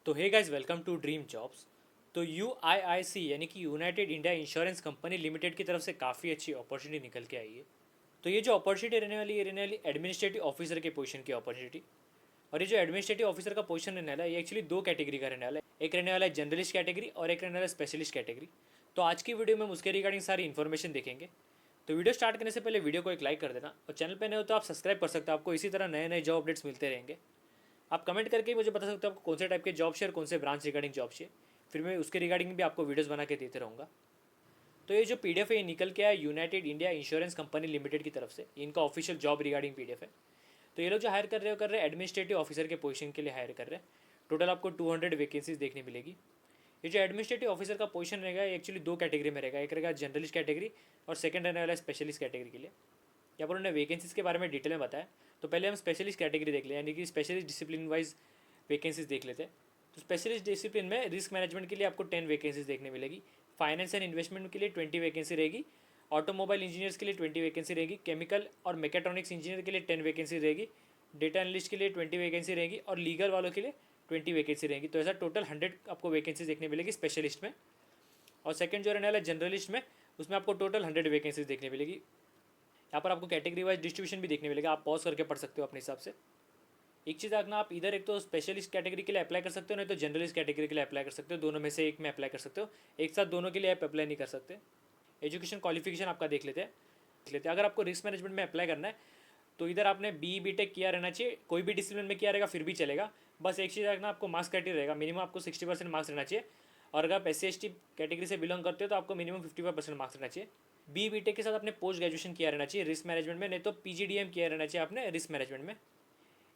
तो hey guys, welcome to dream jobs. तो UIIC यानी कि United India Insurance Company Limited की तरफ से काफ़ी अच्छी अपॉर्चुनिटी निकल के आई है। तो ये जो अपॉर्चुनिटी रहने वाली है, रहने वाली एडमिनिस्ट्रेटिव ऑफिसर के पोजीशन की अपॉर्चुनिटी। और ये जो एडमिनिस्ट्रेटिव ऑफिसर का पोजीशन रहने वाला है, ये एक्चुअली दो कैटेगरी का रहने वाला है। एक रहने वाला है जनरलिस्ट कैटेगरी और एक रहने वाला है स्पेशलिस्ट कैटेगरी। तो आज की वीडियो में हम उसके रिगार्डिंग सारी इन्फॉर्मेशन देखेंगे। तो वीडियो स्टार्ट करने से पहले वीडियो को एक लाइक कर देना, और चैनल पर नए हो तो आप सब्सक्राइब कर सकते हो। आपको इसी तरह नए नए जॉब अपडेट्स मिलते रहेंगे। आप कमेंट करके ही मुझे बता सकते हो आपको कौन से टाइप के जॉब चाहिए और कौन से ब्रांच रिगार्डिंग जॉब चाहिए। फिर मैं उसके रिगार्डिंग भी आपको वीडियोस बना के देते रहूँगा। तो ये जो पीडीएफ है, ये निकल के आया United India Insurance Company Limited की तरफ से। इनका ऑफिशियल जॉब रिगार्डिंग पीडीएफ है। तो ये लोग जो हायर कर रहे हैं एडमिनिस्ट्रेटिव ऑफिसर के पोजीशन के लिए हायर कर रहे हैं। टोटल आपको 200 वैकेंसीज देखने मिलेगी। ये जो एडमिनिस्ट्रेटिव ऑफिसर का पोजीशन रहेगा, ये एक्चुअली दो कैटेगरी में रहेगा। एक रहेगा जनरलिस्ट कैटेगरी और सेकंड रहने वाला है स्पेशलिस्ट कैटेगरी के लिए। यहाँ पर उन्होंने वैकेंसीज के बारे में डिटेल में बताया। तो पहले हम स्पेशलिस्ट कैटेगरी देख लें, यानी कि स्पेशलिस्ट डिसिप्लिन वाइज वैकेंसीज देख लेते हैं। तो स्पेशलिस्ट डिसिप्लिन में रिस्क मैनेजमेंट के लिए आपको 10 वैकेंसीज देखने मिलेगी। फाइनेंस एंड इन्वेस्टमेंट के लिए 20 वैकेंसी रहेगी। ऑटोमोबाइल इंजीनियर्स के लिए 20 वैकेंसी रहेगी। केमिकल और मैकेट्रॉनिक्स इंजीनियर के लिए 10 वैकेंसी रहेगी। डेटा एनालिस्ट के लिए 20 वैकेंसी रहेगी और लीगल वालों के लिए 20 वैकेंसी रहेगी। तो ऐसा टोटल 100 आपको वैकेंसी देखने मिलेगी स्पेशलिस्ट में। और सेकंड जो रहने वाला है जनरलिस्ट में, उसमें आपको टोटल 100 वैकेंसीज देखने मिलेगी। यहाँ पर आपको कैटेगरी वाइज डिस्ट्रीब्यूशन भी देखने मिलेगा। आप पॉज करके पढ़ सकते हो अपने हिसाब से। एक चीज़ आगना, आप इधर एक तो स्पेशलिस्ट कैटेगरी के लिए अप्लाई कर सकते हो, नहीं तो जनरलिस्ट कैटेगरी के लिए अप्लाई कर सकते हो। दोनों में से एक में अप्लाई कर सकते हो। एक साथ दोनों के लिए आप अप्लाई नहीं कर सकते। एजुकेशन क्वालिफिकेशन आपका देख लेते हैं। अगर आपको रिस्क मैनेजमेंट में अप्लाई करना है तो इधर आपने बी.टेक किया रहना चाहिए। कोई भी डिसिप्लिन में किया रहेगा फिर भी चलेगा। बस एक चीज़ रखना, आपको मार्क्स क्राइटेरिया रहेगा, मिनिमम आपको 60% मार्क्स रहना चाहिए। और अगर आप SC/ST कैटेगरी से बिलोंग करते हो तो आपको मिनिमम 55% मार्क्स रहना चाहिए। बी.टेक के साथ आपने पोस्ट ग्रेजुएशन किया रहना चाहिए रिस्क मैनेजमेंट में, नहीं तो PGDM किया रहना चाहिए आपने रिस्क मैनेजमेंट में।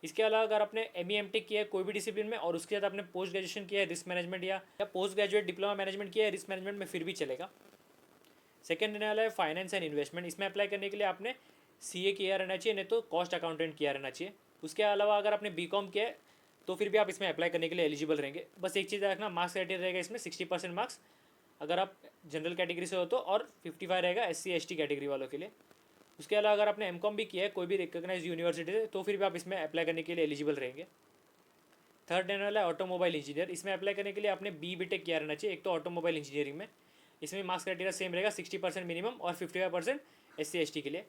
इसके अलावा अगर आपने ME/MTech किया है कोई भी डिसिप्लिन में और उसके साथ आपने पोस्ट ग्रेजुएशन किया है रिस्क मैनेजमेंट या पोस्ट ग्रेजुएट डिप्लोमा मैनेजमेंट किया है रिस्क मैनेजमेंट में, फिर भी चलेगा। सेकंड रहने वाला है फाइनेंस एंड इन्वेस्टमेंट। इसमें अप्लाई करने के लिए आपने CA किया रहना चाहिए, नहीं तो कॉस्ट अकाउंटेंट किया रहना चाहिए। उसके अलावा अगर आपने BCom किया है तो फिर भी आप इसमें अप्लाई करने के लिए एलिजिबल रहेंगे। बस एक चीज़ रखना, मार्क्स क्राइटेरिया रहेगा इसमें 60% मार्क्स अगर आप जनरल कैटेगरी से हो तो, और 55 रहेगा SC/ST कैटेगरी वालों के लिए। उसके अलावा अगर आपने MCom भी किया है कोई भी रिकॉग्नाइज यूनिवर्सिटी से तो फिर भी आप इसमें अप्लाई करने के लिए एलिजिबल रहेंगे। थर्ड रहने वाला है ऑटोमोबाइल इंजीनियर। इसमें अप्लाई करने के लिए आपने B.टेक किया रहना चाहिए, एक तो ऑटोमोबाइल इंजीनियरिंग में। इसमें मार्क्स क्राइटेरिया सेम रहेगा, 60% मिनिमम और 55% SC/ST के लिए।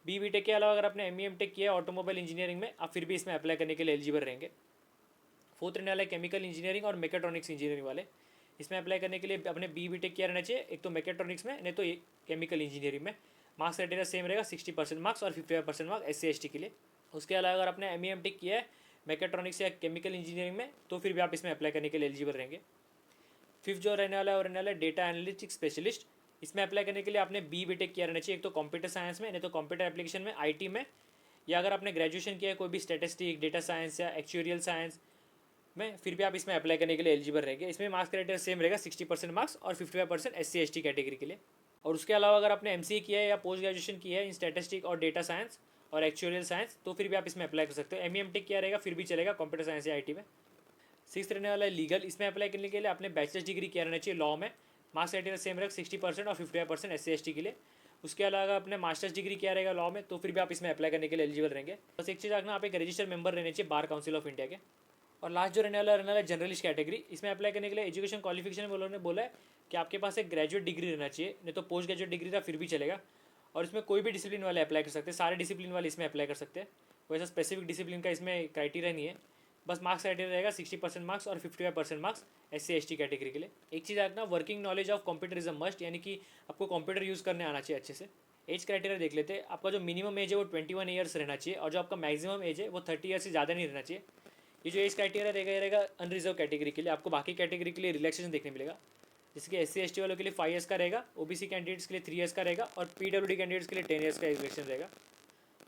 B.टेक के अलावा अगर आपने ME/MTech किया है ऑटोमोबाइल इंजीनियरिंग में, आप फिर भी इसमें अप्लाई करने के लिए एलिजिबल रहेंगे। फोर्थ रहने वाला है केमिकल इंजीनियरिंग और मैकेट्रॉनिक्स इंजीनियरिंग वाले। इसमें अप्लाई करने के लिए अपने B.टेक किया रहना चाहिए, एक तो मैकेट्रॉनिक्स में, नहीं तो केमिकल इंजीनियरिंग में। मार्क्स क्राइटेरिया सेम रहेगा, 60% मार्क्स और 55% मार्क्स SC/ST के लिए। उसके अलावा अगर आपने ME/MTech किया है मैकेट्रॉनिक्स या केमिकल इंजीनियरिंग में तो फिर भी आप इसमें अप्लाई करने के लिए एलिजिबल रहेंगे। फिफ्थ जो रहने वाला है वो रहने वाला है डेटा एनालिटिक्स स्पेशलिस्ट। इसमें अप्लाई करने के लिए आपने B.टेक किया रहना चाहिए, एक तो कंप्यूटर साइंस में, नहीं तो कंप्यूटर एप्लीकेशन में, IT में, या अगर आपने ग्रेजुएशन किया है कोई भी स्टैटिस्टिक, डेटा साइंस या एक्चुरियल साइंस में, फिर भी आप इसमें अप्लाई करने के लिए एलिजिबल रहेंगे। इसमें मार्क्स क्राइटेरिया सेम रहेगा, 60% मार्क्स और 55% SC/ST कैटेगरी के लिए। और उसके अलावा अगर आपने MCA किया है या पोस्ट ग्रेजुएशन किया है इन स्टैटिस्टिक और डेटा साइंस और एक्चुरियल साइंस तो फिर भी आप इसमें अप्लाई कर सकते हो। ME/MTech किया रहेगा फिर भी चलेगा कंप्यूटर साइंस या IT में। सिक्स रहने वाला है लीगल। इसमें अप्लाई करने के लिए आपने बैचलर्स डिग्री किया रहना चाहिए लॉ में। मार्क्स क्राइटेरिया सेम रहेगा, 60% और 55% SC/ST के लिए। उसके अलावा अगर आपने मास्टर्स डिग्री किया रहेगा लॉ में तो फिर भी आप इसमें अप्लाई करने के लिए एलिजिबल रहेंगे। बस एक चीज़ रखना, आप एक रजिस्टर्ड मेंबर रहने चाहिए बार काउंसिल ऑफ इंडिया के। और लास्ट जो रहने वाला जनरलिस्ट कैटेगरी। इसमें अप्लाई करने के लिए एजुकेशन क्वालिफिकेशन में उन्होंने बोला है कि आपके पास एक ग्रेजुएट डिग्री रहना चाहिए, नहीं तो पोस्ट ग्रेजुएट डिग्री था फिर भी चलेगा। और इसमें कोई भी डिसिप्लिन वाले अप्लाई कर सकते हैं, सारे डिसिप्लिन वाले इसमें अप्लाई कर सकते हैं। कोई ऐसा स्पेसिफिक डिसिप्लिन का इसमें क्राइटेरिया नहीं है। बस मार्क्स क्राइटेरिया रहेगा 60% मार्क्स और 55% मार्क्स SC/ST कैटेगरी के लिए। एक चीज़ रखना, working knowledge of computer is a must, यानी कि आपको कंप्यूटर यूज़ करने आना चाहिए अच्छे से। एज क्राइटेरिया देख लेते हैं। आपका जो मिनिमम एज है वो 21 ईयर्स रहना चाहिए और जो आपका मैक्सिमम एज है वो 30 ईयर्स से ज़्यादा नहीं रहना चाहिए। ये जो एज क्राइटेरिया रहेगा, ये रहेगा अनरिजर्व कैटेगरी के लिए। आपको बाकी कैटेगरी के लिए रिलैक्सेशन देखने मिलेगा, जैसे कि SC/ST वालों के लिए 5 ईयर्स का रहेगा, OBC कैंडिडेट्स के लिए 3 ईयर्स का रहेगा और PWD कैंडिडेट्स के लिए 10 ईयर्स का रिलैक्सेशन रहेगा।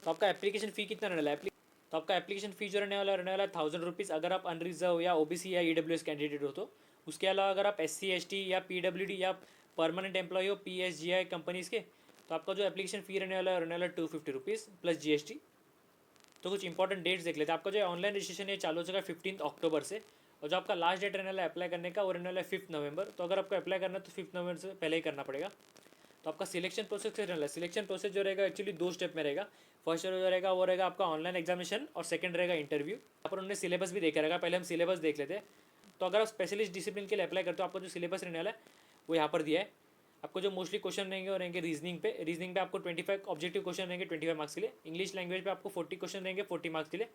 तो आपका एप्लीकेशन फ़ी कितना रहने वाला है? तो आपका एप्लीकेशन फ़ी जो रहने वाला है 1000 रुपीज़ अगर आप अनरिजर्व या OBC या EWS कैंडिडेट हो तो। उसके अलावा अगर आप SC/ST या PWD या परमानेंट एम्प्लॉय हो PSGI कंपनीज़ के, तो आपका जो एप्लीकेशन फ़ी रहने वाला 250 रुपीज़ प्लस GST। तो कुछ इंपॉर्टेंट डेट्स देख लेते हैं। आपका जो ऑनलाइन रजिस्ट्रेशन है चालू हो जाएगा 15 अक्टूबर से, और जो आपका लास्ट डेट रहने वाला है अप्लाई करने का वो रहने वाला है 5 नवंबर। तो अगर आपको अप्लाई करना है तो 5 नवंबर से पहले ही करना पड़ेगा। तो आपका सिलेक्शन प्रोसेस क्या रहने वाला है? सिलेक्शन प्रोसेस जो रहेगा एक्चुअली 2 स्टेप में रहेगा। फर्स्ट जो रहेगा वो रहेगा आपका ऑनलाइन एग्जामिनेशन और सेकंड रहेगा इंटरव्यू। यहाँ पर उन्होंने सिलेबस भी देखा रहेगा, पहले हम सिलेबस देख लेते हैं। तो अगर आप स्पेशलिस्ट डिसिप्लिन के लिए अप्लाई करते हो, आपका जो सिलेबस रहने वाला है वो यहाँ पर दिया है। आपको जो मोस्टली क्वेश्चन रहेंगे वो रहेंगे रीजनिंग पे आपको 25 ऑब्जेक्टिव क्वेश्चन रहेंगे 25 मार्क्स के लिए। इंग्लिश लैंग्वेज पे आपको 40 क्वेश्चन रहेंगे 40 मार्क्स के लिए।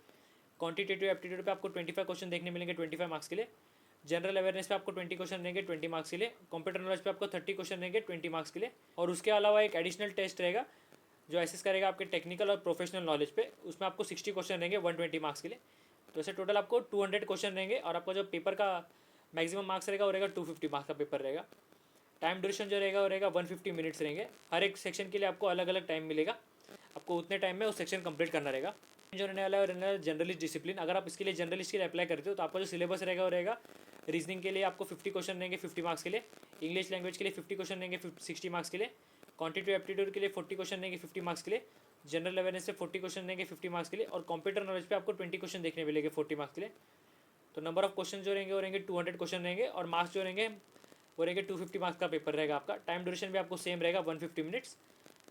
क्वांटिटेटिव एप्टीट्यूड पे आपको 25 क्वेश्चन देखने मिलेंगे 25 मार्क्स के लिए। जनरल अवेयरनेस पे आपको 20 क्वेश्चन रहेंगे 20 मार्क्स के लिए। कंप्यूटर नॉलेज पे आपको 30 क्वेश्चन रहेंगे 20 मार्क्स के लिए। और उसके अलावा एक एडिशनल टेस्ट रहेगा जो एसेस करेगा आपके टेक्निकल और प्रोफेशनल नॉलेज पे, उसमें आपको 60 क्वेश्चन रहेंगे 120 मार्क्स के लिए। तो ऐसे टोटल आपको 200 क्वेश्चन रहेंगे और आपका जो पेपर का मैक्सिमम मार्क्स रहेगा वो रहेगा 250 मार्क्स का पेपर रहेगा। टाइम ड्यूरेशन जो रहेगा वो रहेगा 150 मिनट्स रहेंगे। हर एक सेक्शन के लिए आपको अलग अलग टाइम मिलेगा, आपको उतने टाइम में उस सेक्शन कंप्लीट करना रहेगा। जो रहने वाला है रहने वाला जनरलिस्ट डिसिप्लिन। अगर आप इसके लिए जनरलिस्ट के लिए अप्लाई करते हो तो आपका जो सिलेबस रहेगा वो रहेगा रीजनिंग के लिए आपको 50 क्वेश्चन रहेंगे 50 मार्क्स के लिए। इंग्लिश लैंग्वेज के लिए 50 क्वेश्चन रहेंगे 60 मार्क्स के लिए। क्वांटिटेटिव एप्टीट्यूड के लिए 40 क्वेश्चन रहेंगे 50 मार्क्स के लिए। जनरल अवेयरनेस से 40 क्वेश्चन रहेंगे 50 मार्क्स के लिए। और कंप्यूटर नॉलेज पे आपको 20 क्वेश्चन देखने मिलेंगे 40 मार्क्स के लिए। तो नंबर ऑफ क्वेश्चन जो रहेंगे वो रहेंगे 200 क्वेश्चन रहेंगे और मार्क्स जो रहेंगे वो रहेंगे 250 मार्क्स का पेपर रहेगा आपका। टाइम ड्यूरेशन भी आपको सेम रहेगा 150 मिनट्स।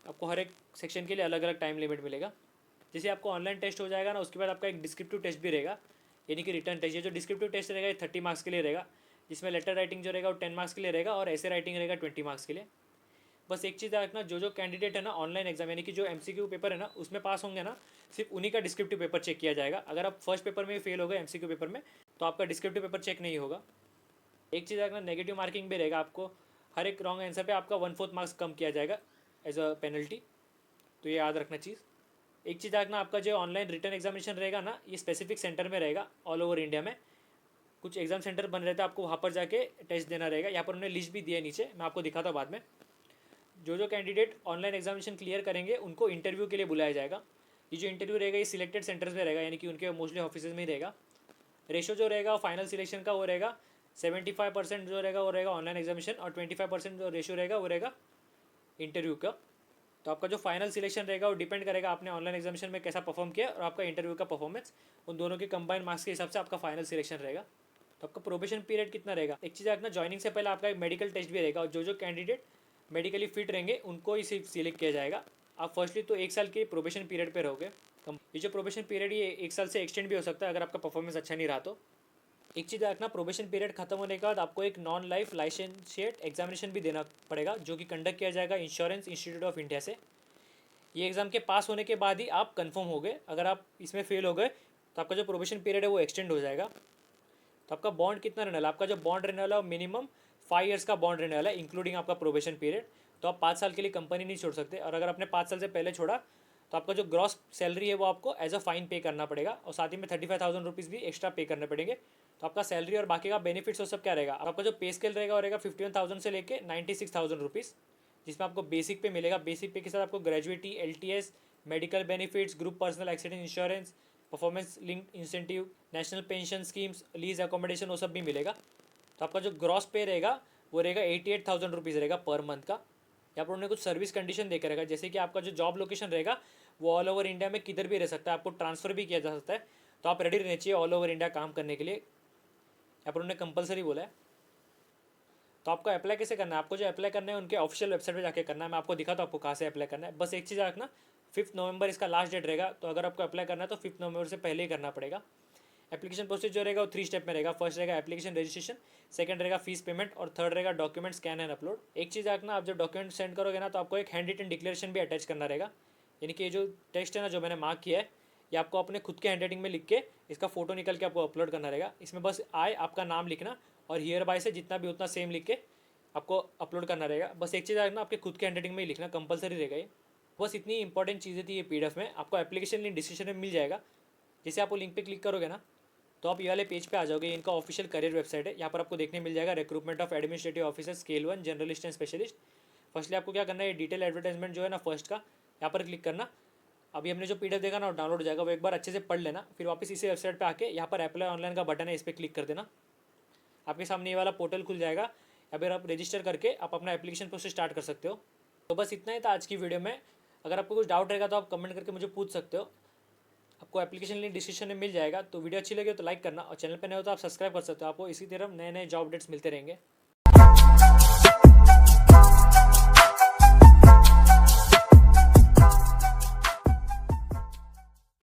आपको हर एक सेक्शन के लिए अलग अलग टाइम लिमिट मिलेगा। जैसे आपको ऑनलाइन टेस्ट हो जाएगा ना, उसके बाद आपका एक डिस्क्रिप्टिव टेस्ट भी रहेगा, यानी कि रिटर्न टेस्ट। ये जो डिस्क्रिप्टिव टेस्ट रहेगा ये 30 मार्क्स के लिए रहेगा, जिसमें लेटर राइटिंग जो रहेगा वो 10 मार्क्स के लिए रहेगा और ऐसे राइटिंग रहेगा 20 मार्क्स के लिए। बस एक चीज़ रखना, जो कैंडिडेट है ना ऑनलाइन एग्जाम यानी कि जो MCQ पेपर है ना उसमें पास होंगे ना, सिर्फ उन्हीं का डिस्क्रिप्टिव पेपर चेक किया जाएगा। अगर आप फर्स्ट पेपर में फेल हो गए MCQ पेपर में तो आपका डिस्क्रिप्टिव पेपर चेक नहीं होगा। एक चीज़ रखना, नेगेटिव मार्किंग भी रहेगा। आपको हर एक रॉन्ग आंसर पे आपका 1/4 मार्क्स कम किया जाएगा एज अ पेनल्टी, तो ये याद रखना चीज़। एक चीज़ रखना, आपका जो ऑनलाइन रिटर्न एग्जामिनेशन रहेगा ना ये स्पेसिफिक सेंटर में रहेगा ऑल ओवर इंडिया में। कुछ एग्जाम सेंटर बन रहता है, आपको वहाँ पर जाके टेस्ट देना रहेगा। यहाँ पर उन्होंने लिस्ट भी दिया है नीचे, मैं आपको दिखाता हूँ बाद में। जो कैंडिडेट ऑनलाइन एग्जामिनेशन क्लियर करेंगे उनको इंटरव्यू के लिए बुलाया जाएगा। ये जो इंटरव्यू रहेगा ये सिलेक्टेड सेंटर्स में रहेगा, यानी कि उनके मोस्टली ऑफिस में ही रहेगा। रेशो जो रहेगा फाइनल सिलेक्शन का वो रहेगा 75% जो रहेगा वो रहेगा ऑनलाइन एग्जामिनेशन और 25% जो रेशो रहेगा वो रहेगा इंटरव्यू का। तो आपका जो फाइनल सिलेक्शन रहेगा वो डिपेंड करेगा आपने ऑनलाइन एग्जामिनेशन में कैसा परफॉर्म किया और आपका इंटरव्यू का परफॉर्मेंस, उन दोनों के कंबाइंड मार्क्स के हिसाब से आपका फाइनल सिलेक्शन रहेगा। तो आपका प्रोबेशन पीरियड कितना रहेगा, एक चीज़ रखना, ज्वाइनिंग से पहले आपका एक मेडिकल टेस्ट भी रहेगा और जो कैंडिडेट मेडिकली फिट रहेंगे उनको ही सिर्फ सिलेक्ट किया जाएगा। आप फर्स्टली तो 1 साल के प्रोबेशन पीरियड पे रहोगे। ये जो प्रोबेशन पीरियड ये 1 साल से एक्सटेंड भी हो सकता है अगर आपका परफॉर्मेंस अच्छा नहीं रहा तो। एक चीज़ रखना, प्रोबेशन पीरियड खत्म होने के बाद आपको एक नॉन लाइफ लाइसेंशिएट एग्जामिनेशन भी देना पड़ेगा जो कि कंडक्ट किया जाएगा इंश्योरेंस इंस्टीट्यूट ऑफ इंडिया से। ये एग्ज़ाम के पास होने के बाद ही आप कंफर्म हो गए। अगर आप इसमें फेल हो गए तो आपका जो प्रोबेशन पीरियड है वो एक्सटेंड हो जाएगा। तो आपका बॉन्ड कितना रहने वाला, आपका जो बॉन्ड रहने वाला है वो मिनिमम 5 ईयर्स का बॉन्ड रहने वाला है इंक्लूडिंग आपका प्रोबेशन पीरियड। तो आप 5 साल के लिए कंपनी नहीं छोड़ सकते, और अगर आपने 5 साल से पहले छोड़ा तो आपका जो ग्रॉस सैलरी है वो आपको एज अ फाइन पे करना पड़ेगा और साथ ही में 35,000 रुपीज़ भी एक्स्ट्रा पे करने पड़ेंगे। तो आपका सैलरी और बाकी का बेनिफिट्स वो सब क्या रहेगा, आपका जो पे स्केल रहेगा वो रहेगा 51,000 से लेके 96,000 रुपीज़, जिसमें आपको बेसिक पे मिलेगा। बेसिक पे के साथ आपको gratuity, LTS, medical benefits, group personal accident insurance, performance linked incentive, national pension schemes, lease accommodation वो सब भी मिलेगा। तो आपका जो ग्रॉस पे रहेगा वो रहेगा 88,000 रुपीज़ रहेगा पर मंथ का। यहाँ पर उन्होंने कुछ सर्विस कंडीशन देकर रहेगा, जैसे कि आपका जो जॉब लोकेशन रहेगा वो ऑल ओवर इंडिया में किधर भी रह सकता है, आपको ट्रांसफ़र भी किया जा सकता है। तो आप रेडी रहने चाहिए ऑल ओवर इंडिया काम करने के लिए, यहाँ पर उन्होंने कंपलसरी बोला है। तो आपको अप्लाई कैसे करना है, आपको जो अप्लाई करना है उनके ऑफिशियल वेबसाइट पे जाके करना है। मैं आपको दिखाता हूँ आपको कहाँ से अप्लाई करना है। बस एक चीज़ रखना, 5 नवंबर इसका लास्ट डेट रहेगा, तो अगर आपको अप्लाई करना है तो 5 नवंबर से पहले ही करना पड़ेगा। एप्लीकेशन प्रोसेस जो रहेगा वो 3 स्टेप में रहेगा। फर्स्ट रहेगा एप्लीकेशन रजिस्ट्रेशन, सेकंड रहेगा फीस पेमेंट और थर्ड रहेगा डॉक्यूमेंट स्कैन एंड अपलोड। एक चीज़ रखना, आप जब डॉक्यूमेंट सेंड करोगे ना तो आपको एक हैंड रिटन डिक्लेरेशन भी अटैच करना रहेगा, यानी कि ये जो टेक्स्ट है ना जो मैंने मार्क किया है ये आपको अपने खुद के हैंड राइटिंग में लिख के इसका फोटो निकल के आपको अपलोड करना रहेगा। इसमें बस आपका नाम लिखना और हियर बाय से जितना भी उतना सेम लिख के आपको अपलोड करना रहेगा। बस एक चीज़ रखना, आपके खुद के हैंड राइटिंग में ही लिखना, कंपलसरी रहेगा ये। बस इतनी इंपॉर्टेंट चीज़ें थी ये PDF में। आपको एप्लीकेशन लिंक डिस्क्रिप्शन में मिल जाएगा। जैसे आप वो लिंक पे क्लिक करोगे ना तो आप ये वाले पेज पे आ जाओगे। इनका ऑफिशियल करियर वेबसाइट है, यहाँ पर आपको देखने मिल जाएगा recruitment of administrative officer scale 1 journalist and specialist. Firstly आपको क्या करना है, डिटेल एडवर्टाइजमेंट जो है ना फर्स्ट का यहाँ पर क्लिक करना। अभी हमने जो PDF देखा ना डाउनलोड हो जाएगा, वो एक बार अच्छे से पढ़ लेना, फिर वापस इसी वेबसाइट पे आके यहाँ पर अप्लाई ऑनलाइन का बटन है, इस पर क्लिक कर देना। आपके सामने ये वाला पोर्टल खुल जाएगा, या फिर आप रजिस्टर करके आप अपना एप्लीकेशन प्रोसेस स्टार्ट कर सकते हो। तो बस इतना ही था आज की वीडियो में। अगर आपको कुछ डाउट रहेगा तो आप कमेंट करके मुझे पूछ सकते हो। आपको एप्लीकेशन लिंक डिस्क्रिप्शन में मिल जाएगा। तो वीडियो अच्छी लगी तो लाइक करना और चैनल पर नए हो तो आप सब्सक्राइब कर सकते हो। आपको इसी तरह नए नए जॉब अपडेट्स मिलते रहेंगे।